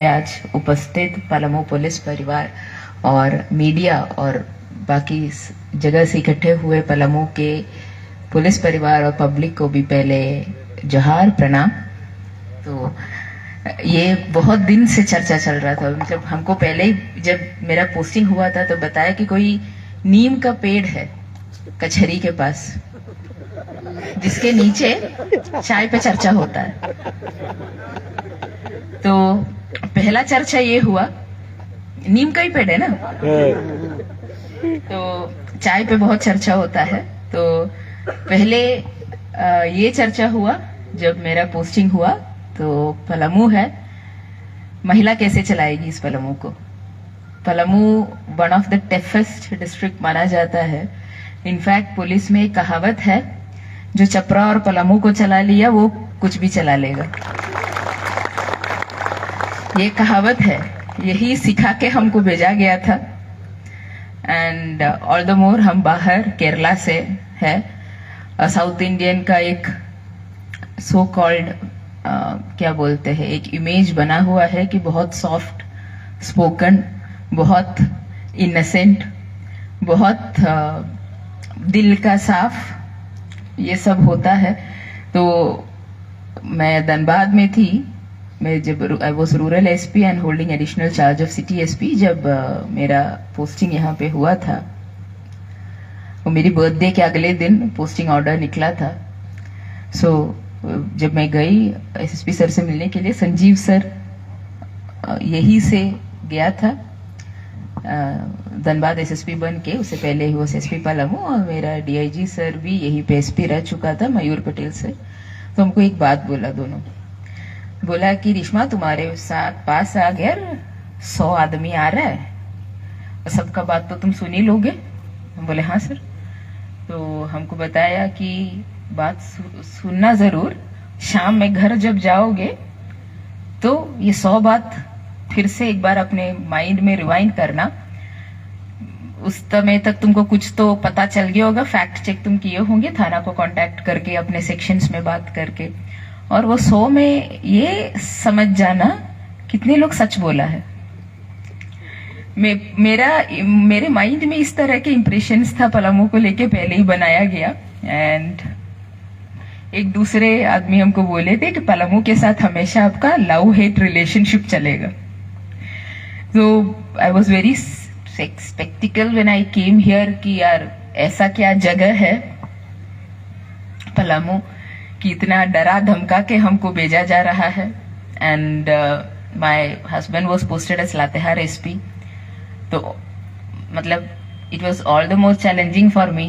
आज उपस्थित पलामू पुलिस परिवार और मीडिया और बाकी जगह से इकट्ठे हुए पलामू के पुलिस परिवार और पब्लिक को भी पहले जोहार प्रणाम। तो ये बहुत दिन से चर्चा चल रहा था, मतलब हमको पहले ही जब मेरा पोस्टिंग हुआ था तो बताया कि कोई नीम का पेड़ है कचहरी के पास जिसके नीचे चाय पे चर्चा होता है। तो पहला चर्चा ये हुआ, नीम का ही पेड़ है ना, तो चाय पे बहुत चर्चा होता है। तो पहले ये चर्चा हुआ जब मेरा पोस्टिंग हुआ, तो पलामू है, महिला कैसे चलाएगी इस पलामू को। Palamu one of the toughest district माना जाता है। इनफैक्ट पुलिस में एक कहावत है, जो चपरा और पलामू को चला लिया वो कुछ भी चला लेगा। ये कहावत है, यही सिखा के हमको भेजा गया था। एंड ऑल द मोर हम बाहर केरला से है, साउथ इंडियन का एक सो कॉल्ड क्या बोलते हैं, एक इमेज बना हुआ है कि बहुत सॉफ्ट स्पोकन, बहुत इनसेंट, बहुत दिल का साफ, ये सब होता है। तो मैं धनबाद में थी, मैं जब I was rural SP and holding additional charge of city SP, जब मेरा पोस्टिंग यहाँ पे हुआ था, वो मेरी बर्थडे के अगले दिन पोस्टिंग ऑर्डर निकला था। सो जब मैं गई एसएसपी सर से मिलने के लिए, संजीव सर यही से गया था, धनबाद एसएसपी बन के, उससे पहले ही वो एसपी पलामू, और मेरा डीआईजी सर भी यही पे एसपी रह चुका था, मयूर पटेल सर। तो हमको एक बात बोला, दोनों बोला कि रिश्मा तुम्हारे साथ पास आ गया 100 आदमी आ रहा है, और सबका बात तो तुम सुन ही लोगे। हम बोले हाँ सर। तो हमको बताया कि बात सुनना जरूर, शाम में घर जब जाओगे तो ये 100 बात फिर से एक बार अपने माइंड में रिवाइंड करना। उस समय तक तुमको कुछ तो पता चल गया होगा, फैक्ट चेक तुम किए होंगे थाना को कांटेक्ट करके, अपने सेक्शंस में बात करके, और वो 100 में ये समझ जाना कितने लोग सच बोला है। मेरे माइंड में इस तरह के इंप्रेशंस था पलामू को लेके पहले ही बनाया गया। एंड एक दूसरे आदमी हमको बोले थे कि पलामू के साथ हमेशा आपका लव हेट रिलेशनशिप चलेगा। तो I was very spectacled when I came here कि यार ऐसा क्या जगह है पलामू कि इतना डरा धमका के हमको भेजा जा रहा है। And my husband was posted as Latehar SP. तो मतलब it was all the more challenging for me,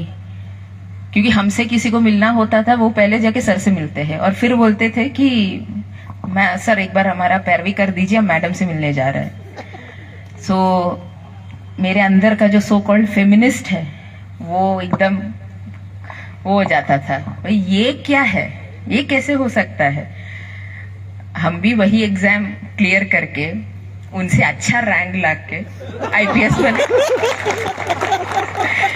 क्योंकि हमसे किसी को मिलना होता था वो पहले जाके सर से मिलते हैं और फिर बोलते थे कि मैं सर एक बार हमारा पैरवी कर दीजिए, हम मैडम से मिलने जा रहे हैं। सो मेरे अंदर का जो सो कॉल्ड फेमिनिस्ट है वो एकदम वो हो जाता था, भाई ये क्या है, ये कैसे हो सकता है। हम भी वही एग्जाम क्लियर करके उनसे अच्छा रैंक लाके आईपीएस बने।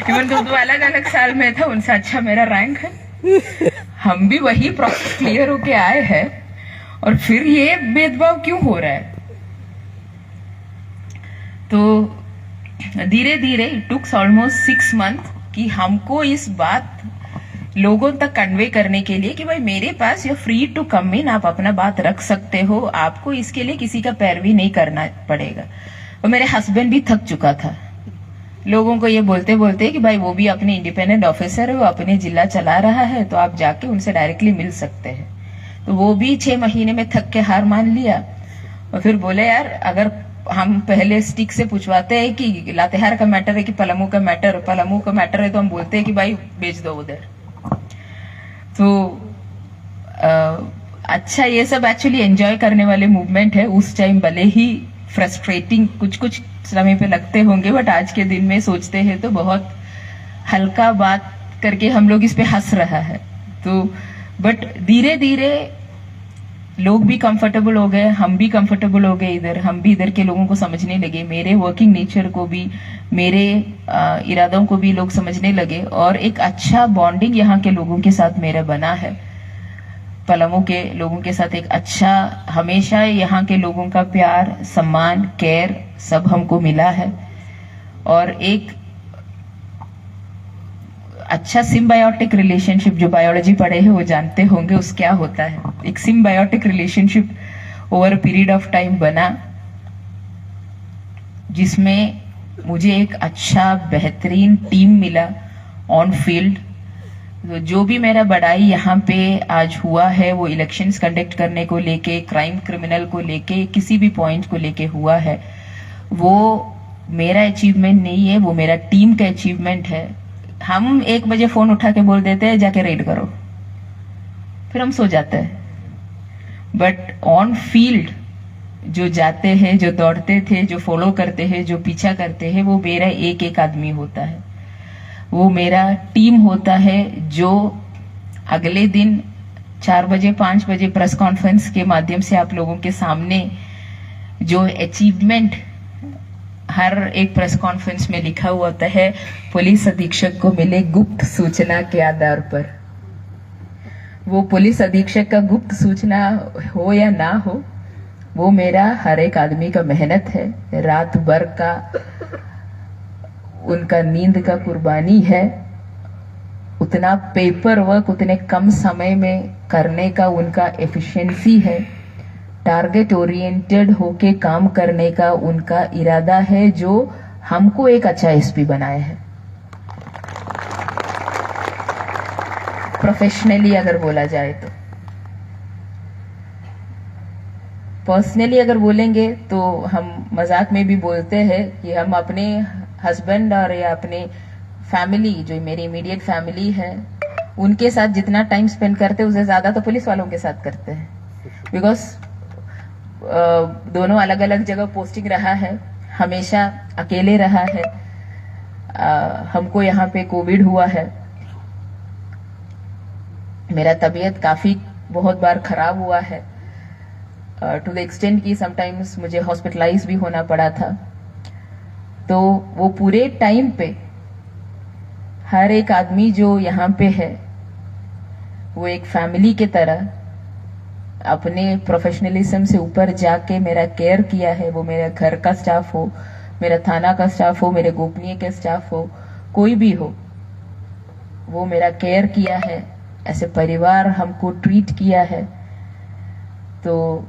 इवन तो अलग अलग साल में था, उनसे अच्छा मेरा रैंक है। हम भी वही प्रोसेस क्लियर होके आए हैं, और फिर ये भेदभाव क्यों हो रहा है। तो धीरे धीरे इट टुक्स ऑलमोस्ट 6 मंथ कि हमको इस बात लोगों तक कन्वे करने के लिए कि भाई मेरे पास यू फ्री टू कम इन, आप अपना बात रख सकते हो, आपको इसके लिए किसी का पैरवी नहीं करना पड़ेगा। और मेरे हस्बैंड भी थक चुका था लोगों को ये बोलते बोलते कि भाई वो भी अपने इंडिपेंडेंट ऑफिसर है, वो अपने जिला चला रहा है, तो आप जाके उनसे डायरेक्टली मिल सकते हैं। तो वो भी 6 महीने में थक के हार मान लिया, और फिर बोले यार अगर हम पहले स्टिक से पूछवाते हैं कि लातेहार का मैटर है कि पलामू का मैटर है, तो हम बोलते हैं कि भाई भेज दो उधर। तो अच्छा, ये सब एक्चुअली एंजॉय करने वाले मूवमेंट है। उस टाइम भले ही फ्रस्ट्रेटिंग कुछ समय पे लगते होंगे, बट आज के दिन में सोचते हैं तो बहुत हल्का बात करके हम लोग इस पे हंस रहा है। तो बट धीरे धीरे लोग भी कंफर्टेबल हो गए, हम भी कंफर्टेबल हो गए इधर, हम भी इधर के लोगों को समझने लगे, मेरे वर्किंग नेचर को भी, मेरे इरादों को भी लोग समझने लगे, और एक अच्छा बॉन्डिंग यहाँ के लोगों के साथ मेरा बना है। पलामू के लोगों के साथ एक अच्छा, हमेशा यहाँ के लोगों का प्यार, सम्मान, केयर सब हमको मिला है। और एक अच्छा सिम्बायोटिक रिलेशनशिप, जो बायोलॉजी पढ़े हैं वो जानते होंगे उस क्या होता है। एक symbiotic relationship over period of time बना, जिसमें मुझे एक अच्छा बेहतरीन टीम मिला ऑन फील्ड। तो जो भी मेरा बड़ाई यहाँ पे आज हुआ है वो इलेक्शंस कंडक्ट करने को लेके, क्राइम क्रिमिनल को लेके, किसी भी पॉइंट को लेके हुआ है, वो मेरा अचीवमेंट नहीं है, वो मेरा टीम का अचीवमेंट है। हम 1 बजे फोन उठा के बोल देते हैं जाके रेड करो, फिर हम सो जाते हैं। बट ऑन फील्ड जो जाते हैं, जो दौड़ते थे, जो फॉलो करते हैं, जो पीछा करते हैं, वो मेरा एक एक आदमी होता है, वो मेरा टीम होता है, जो अगले दिन 4 बजे 5 बजे प्रेस कॉन्फ्रेंस के माध्यम से आप लोगों के सामने जो अचीवमेंट हर एक प्रेस कॉन्फ्रेंस में लिखा हुआ होता है, पुलिस अधीक्षक को मिले गुप्त सूचना के आधार पर। वो पुलिस अधीक्षक का गुप्त सूचना हो या ना हो, वो मेरा हर एक आदमी का मेहनत है, रात भर का उनका नींद का कुर्बानी है। उतना पेपर वर्क उतने कम समय में करने का उनका एफिशिएंसी है, टारगेट ओरिएंटेड होके काम करने का उनका इरादा है, जो हमको एक अच्छा एसपी बनाया है। प्रोफेशनली अगर बोला जाए तो, पर्सनली अगर बोलेंगे तो हम मजाक में भी बोलते हैं कि हम अपने हस्बैंड और या अपने फैमिली, जो मेरी इमीडिएट फैमिली है, उनके साथ जितना टाइम स्पेंड करते हैं उससे ज्यादा तो पुलिस वालों के साथ करते हैं। बिकॉज दोनों अलग अलग जगह पोस्टिंग रहा है, हमेशा अकेले रहा है। हमको यहाँ पे कोविड हुआ है, मेरा तबीयत काफी बहुत बार खराब हुआ है, टू द एक्सटेंट कि समटाइम्स मुझे हॉस्पिटलाइज भी होना पड़ा था। तो वो पूरे टाइम पे हर एक आदमी जो यहाँ पे है, वो एक फैमिली के तरह अपने प्रोफेशनलिज्म से ऊपर जाके मेरा केयर किया है। वो मेरे घर का स्टाफ हो, मेरा थाना का स्टाफ हो, मेरे गोपनीय के स्टाफ हो, कोई भी हो, वो मेरा केयर किया है, ऐसे परिवार हमको ट्रीट किया है। तो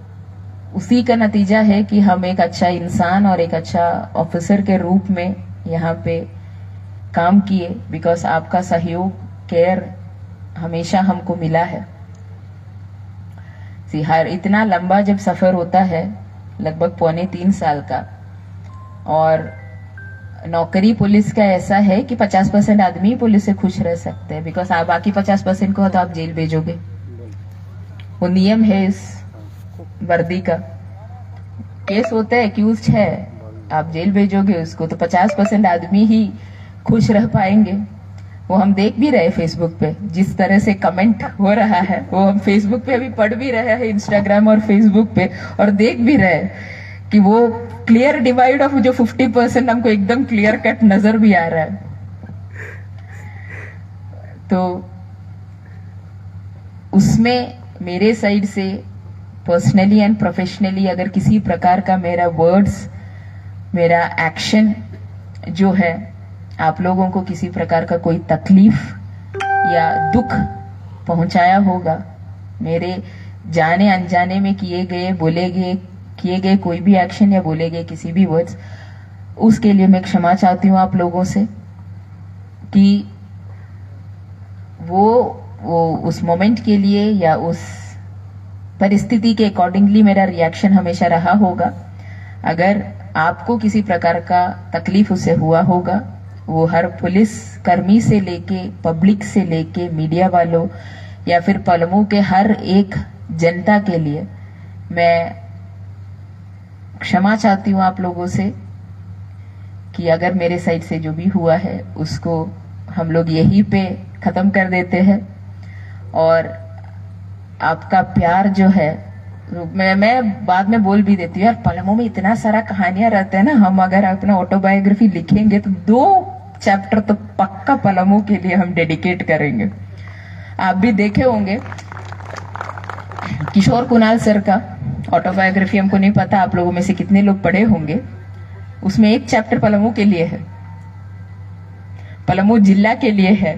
उसी का नतीजा है कि हम एक अच्छा इंसान और एक अच्छा ऑफिसर के रूप में यहाँ पे काम किए, बिकॉज आपका सहयोग, केयर हमेशा हमको मिला है। हर इतना लंबा जब सफर होता है, लगभग 2.25 साल का, और नौकरी पुलिस का ऐसा है कि 50% आदमी पुलिस से खुश रह सकते हैं, बिकॉज आप बाकी 50% को तो आप जेल भेजोगे, वो नियम है इस वर्दी का। केस होता है, एक्यूज्ड है, आप जेल भेजोगे उसको, तो 50% आदमी ही खुश रह पाएंगे। वो हम देख भी रहे फेसबुक पे, जिस तरह से कमेंट हो रहा है, वो हम फेसबुक पे अभी पढ़ भी रहे हैं, इंस्टाग्राम और फेसबुक पे, और देख भी रहे कि वो क्लियर डिवाइड ऑफ जो 50% हमको एकदम क्लियर कट नजर भी आ रहा है। तो उसमें मेरे साइड से पर्सनली एंड प्रोफेशनली अगर किसी प्रकार का मेरा वर्ड्स, मेरा एक्शन जो है, आप लोगों को किसी प्रकार का कोई तकलीफ या दुख पहुंचाया होगा, मेरे जाने अनजाने में किए गए कोई भी एक्शन या बोले गए किसी भी वर्ड्स, उसके लिए मैं क्षमा चाहती हूँ आप लोगों से। कि वो उस मोमेंट के लिए या उस परिस्थिति के अकॉर्डिंगली मेरा रिएक्शन हमेशा रहा होगा। अगर आपको किसी प्रकार का तकलीफ उससे हुआ होगा, वो हर पुलिस कर्मी से लेके, पब्लिक से लेके, मीडिया वालों या फिर पलामू के हर एक जनता के लिए मैं क्षमा चाहती हूँ आप लोगों से कि अगर मेरे साइड से जो भी हुआ है उसको हम लोग यहीं पे खत्म कर देते हैं। और आपका प्यार जो है, मैं बाद में बोल भी देती हूँ यार, पलामू में इतना सारा कहानियां रहते हैं ना, हम अगर अपना ऑटोबायोग्राफी लिखेंगे तो 2 चैप्टर तो पक्का पलामू के लिए हम डेडिकेट करेंगे। आप भी देखे होंगे किशोर कुणाल सर का ऑटोबायोग्राफी हमको नहीं पता आप लोगों में से कितने लोग पढ़े होंगे, उसमें एक चैप्टर पलामू के लिए है, पलामू जिला के लिए है।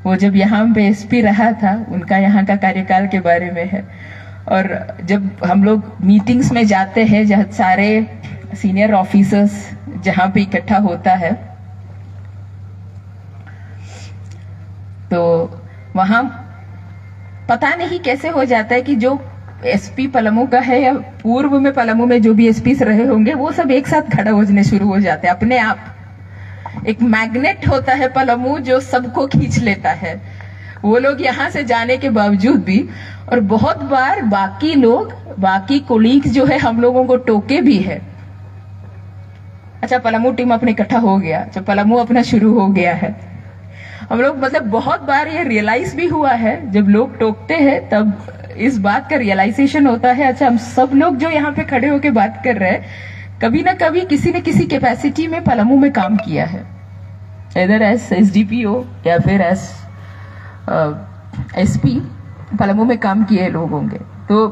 वो जब यहाँ पे एसपी रहा था उनका यहाँ का कार्यकाल के बारे में है। और जब हम लोग मीटिंग्स में जाते हैं जहाँ सारे सीनियर ऑफिसर्स जहाँ पे इकट्ठा होता है, तो वहां पता नहीं कैसे हो जाता है कि जो एसपी पलामू का है या पूर्व में पलामू में जो भी एसपी रहे होंगे वो सब एक साथ खड़ा होने शुरू हो जाते हैं अपने आप। एक मैग्नेट होता है पलामू जो सबको खींच लेता है। वो लोग यहाँ से जाने के बावजूद भी, और बहुत बार बाकी लोग, बाकी कोलीग्स जो है हम लोगों को टोके भी है। अच्छा पलामू टीम अपने इकट्ठा हो गया, अच्छा पलामू अपना शुरू हो गया है। हम लोग मतलब बहुत बार ये रियलाइज भी हुआ है जब लोग टोकते हैं तब इस बात का रियलाइजेशन होता है, अच्छा हम सब लोग जो यहाँ पे खड़े होके बात कर रहे हैं कभी ना कभी किसी न किसी कैपेसिटी में पलामू में काम किया है, इधर एस एसडीपीओ या फिर एस एसपी पलामू में काम किए लोग होंगे। तो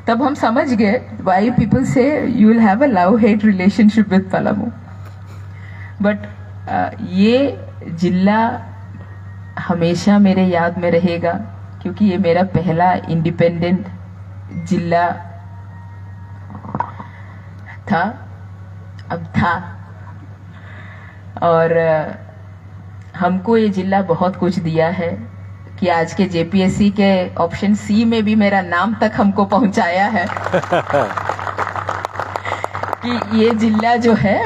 तब हम समझ गए वाई पीपल से you will have a love hate relationship with Palamu. But ये जिला हमेशा मेरे याद में रहेगा क्योंकि ये मेरा पहला इंडिपेंडेंट जिला था, अब था। और हमको ये जिला बहुत कुछ दिया है कि आज के जेपीएससी के ऑप्शन सी में भी मेरा नाम तक हमको पहुंचाया है कि ये जिला जो है,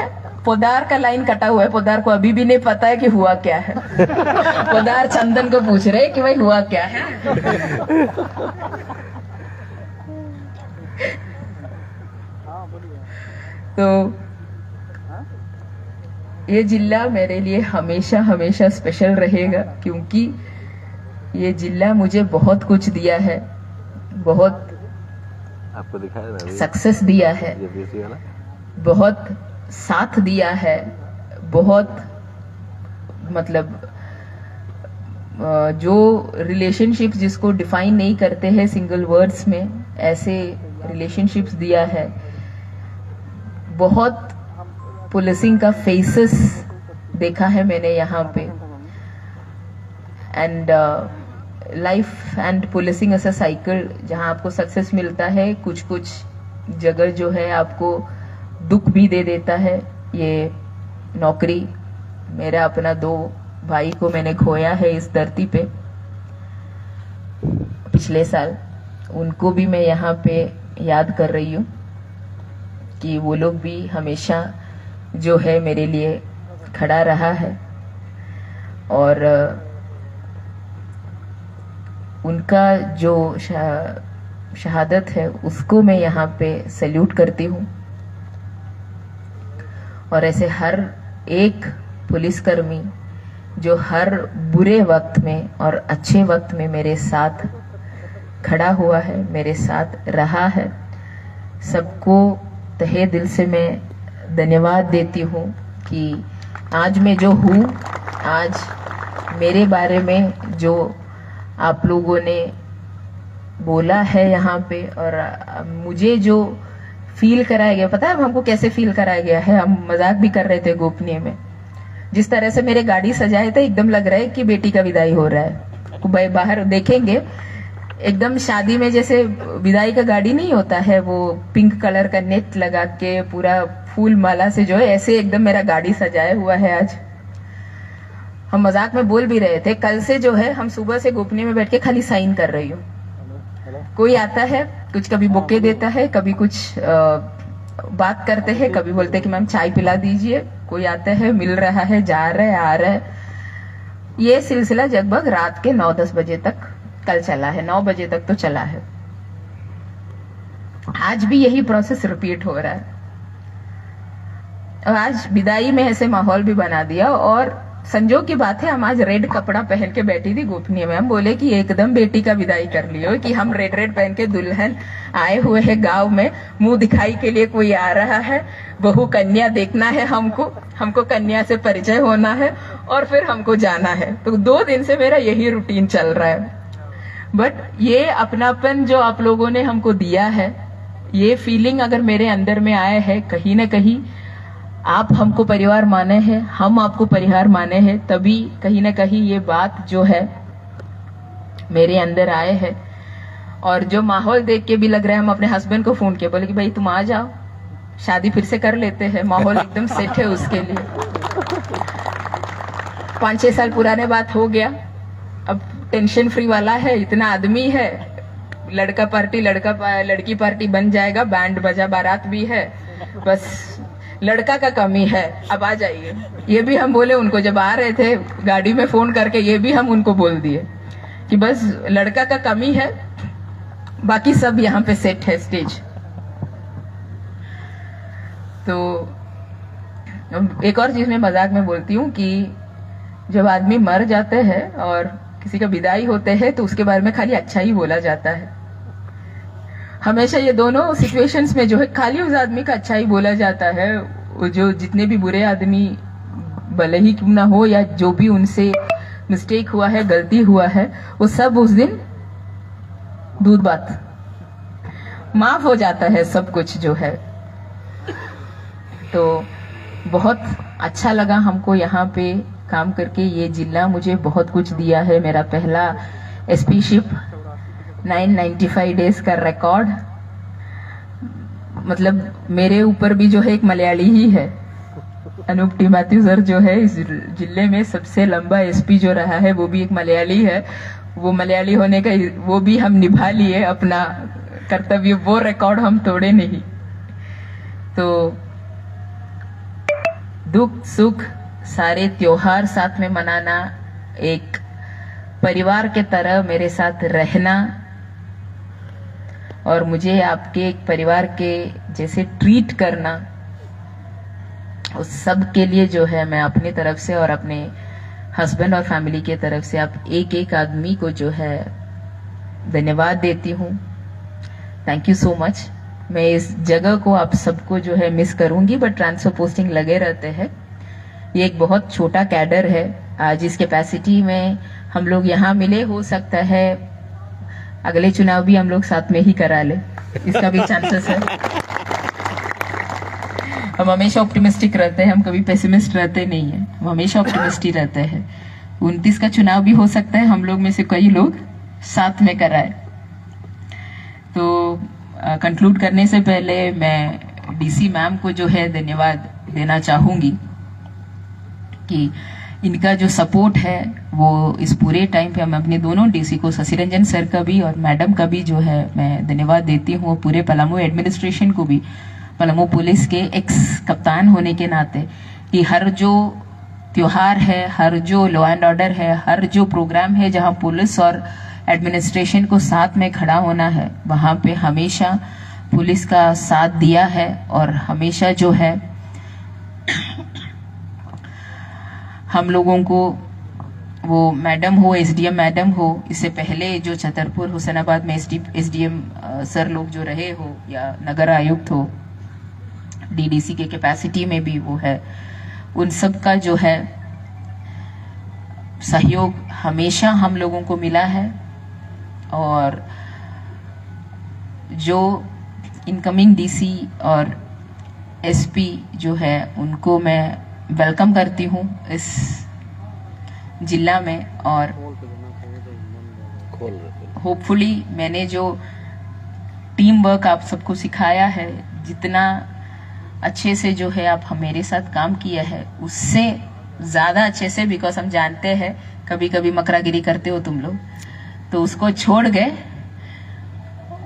पोदार का लाइन कटा हुआ है, पोदार को अभी भी नहीं पता है कि हुआ क्या है। पोदार चंदन को पूछ रहे कि भाई हुआ क्या है। तो ये जिला मेरे लिए हमेशा हमेशा स्पेशल रहेगा क्योंकि ये जिला मुझे बहुत कुछ दिया है, बहुत आपको दिखाया सक्सेस दिया है, बहुत साथ दिया है, बहुत मतलब जो रिलेशनशिप्स जिसको डिफाइन नहीं करते हैं सिंगल वर्ड्स में, ऐसे रिलेशनशिप्स दिया है। बहुत पुलिसिंग का फेसेस देखा है मैंने यहाँ पे, एंड लाइफ एंड पुलिसिंग ऐसा साइकिल जहाँ आपको सक्सेस मिलता है, कुछ कुछ जगह जो है आपको दुख भी दे देता है। ये नौकरी, मेरा अपना 2 भाई को मैंने खोया है इस धरती पे पिछले साल, उनको भी मैं यहाँ पे याद कर रही हूँ कि वो लोग भी हमेशा जो है मेरे लिए खड़ा रहा है। और उनका जो शहादत है उसको मैं यहाँ पे सैल्यूट करती हूँ। और ऐसे हर एक पुलिसकर्मी जो हर बुरे वक्त में और अच्छे वक्त में मेरे साथ खड़ा हुआ है, मेरे साथ रहा है, सबको तहे दिल से मैं धन्यवाद देती हूँ कि आज मैं जो हूँ, आज मेरे बारे में जो आप लोगों ने बोला है यहाँ पे, और मुझे जो फील कराया गया, पता है हमको कैसे फील कराया गया है? हम मजाक भी कर रहे थे गोपनीय में, जिस तरह से मेरे गाड़ी सजाए थे एकदम लग रहा है कि बेटी का विदाई हो रहा है। बाहर देखेंगे एकदम शादी में जैसे विदाई का गाड़ी नहीं होता है, वो पिंक कलर का नेट लगा के पूरा फूल माला से जो है, ऐसे एकदम मेरा गाड़ी सजाया हुआ है आज। हम मजाक में बोल भी रहे थे, कल से जो है हम सुबह से गोपनीय में बैठ के खाली साइन कर रही हूँ। कोई आता है, कुछ कभी बुके देता है, कभी कुछ बात करते हैं, कभी बोलते हैं कि मैम चाय पिला दीजिए, कोई आता है, मिल रहा है, जा रहा है, आ रहा है। ये सिलसिला लगभग रात के 9-10 बजे तक कल चला है, 9 बजे तक तो चला है। आज भी यही प्रोसेस रिपीट हो रहा है। और आज विदाई में ऐसे माहौल भी बना दिया। और संजोग की बात है, हम आज रेड कपड़ा पहन के बैठी थी गोपनीय में। हम बोले कि एकदम बेटी का विदाई कर लियो, कि हम रेड रेड पहन के दुल्हन आए हुए हैं गांव में, मुंह दिखाई के लिए कोई आ रहा है, बहू कन्या देखना है हमको कन्या से परिचय होना है और फिर हमको जाना है। तो 2 दिन से मेरा यही रूटीन चल रहा है। बट ये अपनापन जो आप लोगों ने हमको दिया है, ये फीलिंग अगर मेरे अंदर में आए है, कहीं ना कहीं आप हमको परिवार माने हैं, हम आपको परिवार माने हैं, तभी कहीं ना कहीं ये बात जो है मेरे अंदर आए है। और जो माहौल देख के भी लग रहा है, हम अपने हस्बैंड को फोन किया, बोले कि भाई तुम आ जाओ, शादी फिर से कर लेते हैं, माहौल एकदम सेट है उसके लिए। 5-6 साल पुराने बात हो गया, अब टेंशन फ्री वाला है, इतना आदमी है, लड़का पार्टी लड़की पार्टी बन जाएगा, बैंड बजा बारात भी है, बस लड़का का कमी है, अब आ जाइए। ये भी हम बोले उनको, जब आ रहे थे गाड़ी में फोन करके, ये भी हम उनको बोल दिए कि बस लड़का का कमी है, बाकी सब यहाँ पे सेट है स्टेज। तो एक और चीज मैं मजाक में बोलती हूँ कि जब आदमी मर जाते हैं और किसी का विदाई होते हैं तो उसके बारे में खाली अच्छा ही बोला जाता है। हमेशा ये दोनों सिचुएशंस में जो है खाली उस आदमी का अच्छा ही बोला जाता है। वो जो जितने भी बुरे आदमी भले ही क्यों ना हो, या जो भी उनसे मिस्टेक हुआ है, गलती हुआ है, वो सब उस दिन दूध बात माफ हो जाता है, सब कुछ जो है। तो बहुत अच्छा लगा हमको यहाँ पे काम करके। ये जिला मुझे बहुत कुछ दिया है, मेरा पहला एसपी शिप, 995 डेज का रिकॉर्ड, मतलब मेरे ऊपर भी जो है एक मलयाली ही है, अनूप टी मैथ्यू सर जो है इस जिले में सबसे लंबा एसपी जो रहा है, वो भी एक मलयाली है। वो मलयाली होने का वो भी हम निभा लिए अपना कर्तव्य, वो रिकॉर्ड हम तोड़े नहीं। तो दुख सुख सारे त्योहार साथ में मनाना, एक परिवार के तरह मेरे साथ रहना, और मुझे आपके एक परिवार के जैसे ट्रीट करना, उस सब के लिए जो है मैं अपनी तरफ से और अपने हस्बैंड और फैमिली के तरफ से आप एक एक आदमी को जो है धन्यवाद देती हूँ। Thank you so much. मैं इस जगह को आप सबको जो है मिस करूंगी, बट ट्रांसफर पोस्टिंग लगे रहते हैं। ये एक बहुत छोटा कैडर है, आज इस कैपेसिटी में हम लोग यहाँ मिले, हो सकता है अगले चुनाव भी हम लोग साथ में ही करा ले, इसका भी चांसेस है। हम हमेशा ऑप्टिमिस्टिक रहते हैं, हम कभी पेसिमिस्ट रहते नहीं है, हम हमेशा ऑप्टिमिस्टिक रहते हैं। 29 का चुनाव भी हो सकता है हम लोग में से कई लोग साथ में कराए। तो कंक्लूड करने से पहले मैं डीसी मैम को जो है धन्यवाद देना चाहूंगी कि इनका जो सपोर्ट है वो इस पूरे टाइम पे, हम अपने दोनों डीसी को, शशि रंजन सर का भी और मैडम का भी जो है मैं धन्यवाद देती हूँ, पूरे पलामू एडमिनिस्ट्रेशन को भी, पलामू पुलिस के एक्स कप्तान होने के नाते, कि हर जो त्योहार है, हर जो लॉ एंड ऑर्डर है, हर जो प्रोग्राम है जहाँ पुलिस और एडमिनिस्ट्रेशन को साथ में खड़ा होना है, वहाँ पे हमेशा पुलिस का साथ दिया है। और हमेशा जो है हम लोगों को, वो मैडम हो, एसडीएम मैडम हो, इससे पहले जो छतरपुर हुसैनाबाद में एसडीएम सर लोग जो रहे हो, या नगर आयुक्त हो, डीडीसी के कैपेसिटी में भी वो है, उन सब का जो है सहयोग हमेशा हम लोगों को मिला है। और जो इनकमिंग डीसी और एसपी जो है उनको मैं वेलकम करती हूँ इस जिला में। और होपफुली मैंने जो टीम वर्क आप सबको सिखाया है, जितना अच्छे से जो है आप मेरे साथ काम किया है, उससे ज्यादा अच्छे से, बिकॉज हम जानते हैं कभी कभी मकरागिरी करते हो तुम लोग, तो उसको छोड़ गए,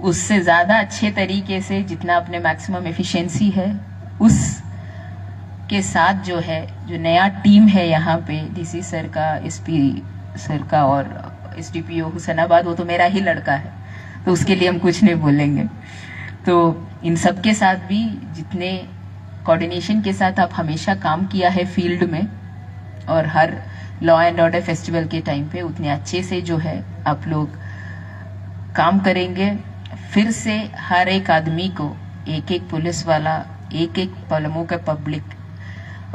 उससे ज्यादा अच्छे तरीके से जितना अपने मैक्सिमम एफिशिएंसी है उस के साथ जो है, जो नया टीम है यहाँ पे, डीसी सर का, एसपी सर का और एसडीपीओ हुसैनाबाद, वो तो मेरा ही लड़का है, तो उसके लिए हम कुछ नहीं बोलेंगे। तो इन सब के साथ भी जितने कोऑर्डिनेशन के साथ आप हमेशा काम किया है फील्ड में, और हर लॉ एंड ऑर्डर फेस्टिवल के टाइम पे उतने अच्छे से जो है आप लोग काम करेंगे। फिर से हर एक आदमी को, एक एक पुलिस वाला, एक एक पलामू का पब्लिक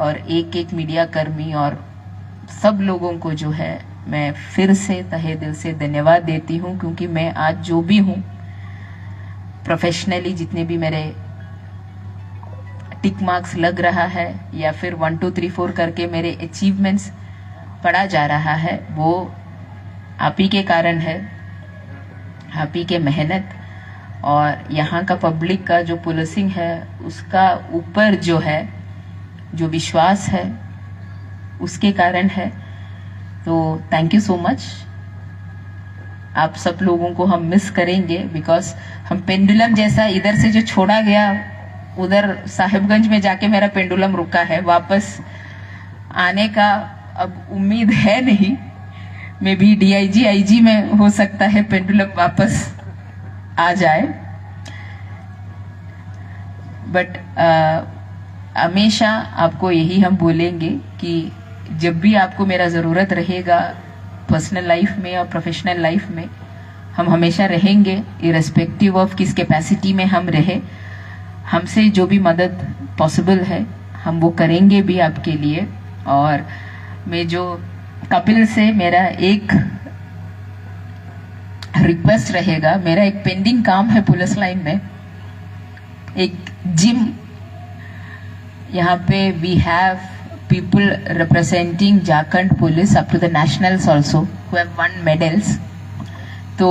और एक एक मीडिया कर्मी और सब लोगों को जो है मैं फिर से तहे दिल से धन्यवाद देती हूँ, क्योंकि मैं आज जो भी हूँ प्रोफेशनली, जितने भी मेरे टिक मार्क्स लग रहा है या फिर 1 2 3 4 करके मेरे अचीवमेंट्स पढ़ा जा रहा है, वो आप ही के कारण है, आप ही के मेहनत और यहाँ का पब्लिक का जो पुलिसिंग है उसका ऊपर जो है जो विश्वास है उसके कारण है। तो थैंक यू सो मच। आप सब लोगों को हम मिस करेंगे, बिकॉज हम पेंडुलम जैसा इधर से जो छोड़ा गया उधर साहिबगंज में जाके मेरा पेंडुलम रुका है, वापस आने का अब उम्मीद है नहीं। मे भी DIG IG में हो सकता है पेंडुलम वापस आ जाए, बट हमेशा आपको यही हम बोलेंगे कि जब भी आपको मेरा ज़रूरत रहेगा पर्सनल लाइफ में और प्रोफेशनल लाइफ में, हम हमेशा रहेंगे, इरेस्पेक्टिव ऑफ किस कैपेसिटी में हम रहे। हमसे जो भी मदद पॉसिबल है हम वो करेंगे भी आपके लिए। और मैं जो कपिल से मेरा एक रिक्वेस्ट रहेगा, मेरा एक पेंडिंग काम है पुलिस लाइन में, एक जिम। यहाँ पे we have people representing Jharkhand police up to the nationals also who have won medals। तो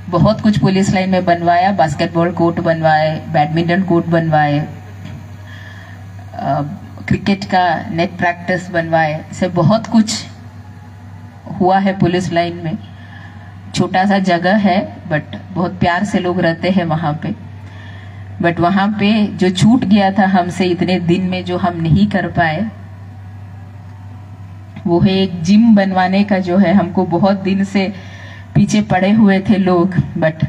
बहुत कुछ पुलिस लाइन में बनवाया, बास्केटबॉल कोर्ट बनवाए, बैडमिंटन कोर्ट बनवाए, क्रिकेट का नेट प्रैक्टिस बनवाए, से बहुत कुछ हुआ है पुलिस लाइन में। छोटा सा जगह है बट बहुत प्यार से लोग रहते हैं वहाँ पे। बट वहाँ पे जो छूट गया था हमसे इतने दिन में, जो हम नहीं कर पाए, वो है एक जिम बनवाने का। जो है हमको बहुत दिन से पीछे पड़े हुए थे लोग, बट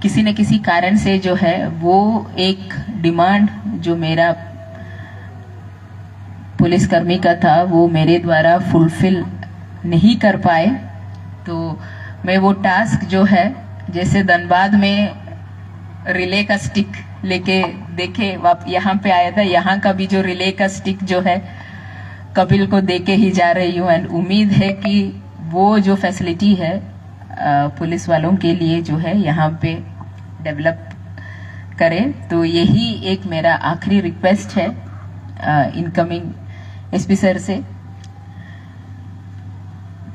किसी न किसी कारण से जो है वो एक डिमांड जो मेरा पुलिसकर्मी का था वो मेरे द्वारा फुलफिल नहीं कर पाए। तो मैं वो टास्क जो है, जैसे धनबाद में रिले का स्टिक लेके देखे यहाँ पे आया था, यहाँ का भी जो रिले का स्टिक जो है कपिल को देके ही जा रही हूँ। एंड उम्मीद है कि वो जो फैसिलिटी है पुलिस वालों के लिए जो है यहाँ पे डेवलप करें। तो यही एक मेरा आखिरी रिक्वेस्ट है इनकमिंग SP सर से।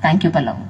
Thank you Pallav.